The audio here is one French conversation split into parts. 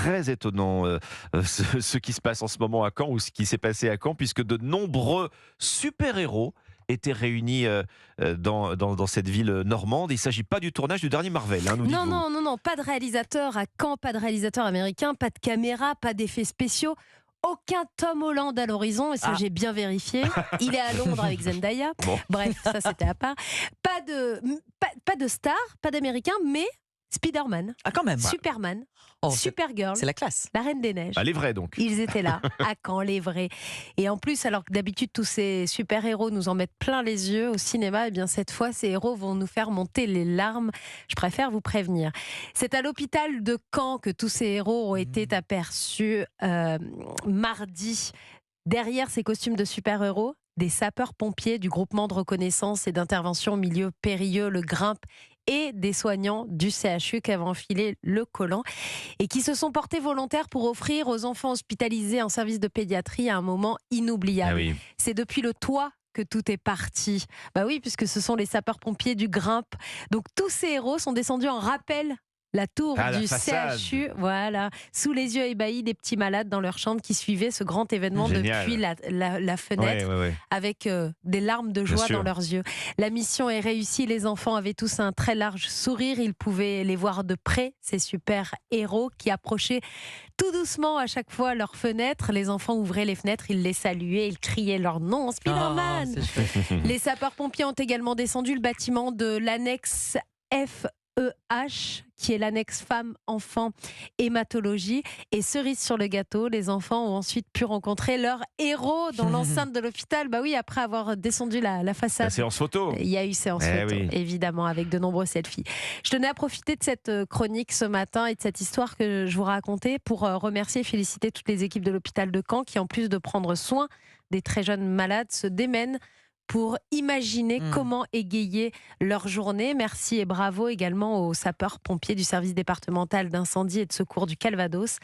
très étonnant ce qui se passe en ce moment à Caen ou ce qui s'est passé à Caen, puisque de nombreux super-héros étaient réunis dans cette ville normande. Il ne s'agit pas du tournage du dernier Marvel, nous Non, dites-vous. non, non, non, pas de réalisateur à Caen, pas de réalisateur américain, pas de caméra, pas d'effets spéciaux. Aucun Tom Holland à l'horizon, et ça j'ai bien vérifié. Il est à Londres avec Zendaya. Bon. Bref, ça c'était à part. Pas de star, pas d'américain, mais Spider-Man, Ah, quand même. Superman, Oh, Supergirl, c'est la classe. la Reine des Neiges. Les vrais, donc. Ils étaient là, à Caen, les vrais. Et en plus, alors que d'habitude, tous ces super-héros nous en mettent plein les yeux au cinéma, et bien cette fois, ces héros vont nous faire monter les larmes. Je préfère vous prévenir. C'est à l'hôpital de Caen que tous ces héros ont été aperçus mardi. Derrière ces costumes de super-héros, des sapeurs-pompiers du groupement de reconnaissance et d'intervention au milieu périlleux, le Grimpe, et des soignants du CHU qui avaient enfilé le collant et qui se sont portés volontaires pour offrir aux enfants hospitalisés un service de pédiatrie à un moment inoubliable. Ah oui. C'est depuis le toit que tout est parti. Bah oui, puisque ce sont les sapeurs-pompiers du Grimpe. Donc tous ces héros sont descendus en rappel la tour la du façade. CHU, voilà, sous les yeux ébahis des petits malades dans leur chambre qui suivaient ce grand événement Génial. depuis la fenêtre, Ouais. avec des larmes de joie sûr. dans leurs yeux. La mission est réussie, les enfants avaient tous un très large sourire, ils pouvaient les voir de près, ces super héros qui approchaient tout doucement à chaque fois leurs fenêtres. Les enfants ouvraient les fenêtres, ils les saluaient, ils criaient leur nom, Spider-Man. Oh, c'est chouette. Les sapeurs-pompiers ont également descendu le bâtiment de l'annexe FEH, qui est l'annexe femmes-enfants hématologie. Et cerise sur le gâteau, les enfants ont ensuite pu rencontrer leur héros dans l'enceinte de l'hôpital. Bah oui, après avoir descendu la façade. La séance photo. Il y a eu séance Eh photo, oui. évidemment, avec de nombreux selfies. Je tenais à profiter de cette chronique ce matin et de cette histoire que je vous racontais pour remercier et féliciter toutes les équipes de l'hôpital de Caen qui, en plus de prendre soin des très jeunes malades, se démènent pour imaginer comment égayer leur journée. Merci et bravo également aux sapeurs-pompiers du service départemental d'incendie et de secours du Calvados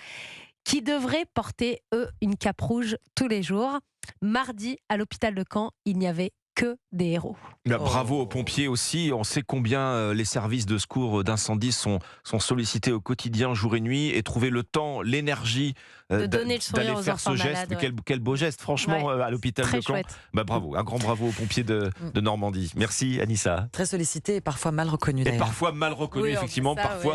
qui devraient porter, eux, une cape rouge tous les jours. Mardi, à l'hôpital de Caen, il n'y avait que des héros. Bravo aux pompiers aussi. On sait combien les services de secours d'incendie sont sollicités au quotidien, jour et nuit, et trouver le temps, l'énergie De donner le sourire d'aller aux faire enfants ce geste. malades, Mais ouais. quel beau geste, franchement, Ouais, à l'hôpital de très Caen. chouette. Bravo, un grand bravo aux pompiers de Normandie. Merci Anissa. Très sollicité et parfois mal reconnu Et d'ailleurs. parfois mal reconnu, Oui, en plus effectivement, ça, parfois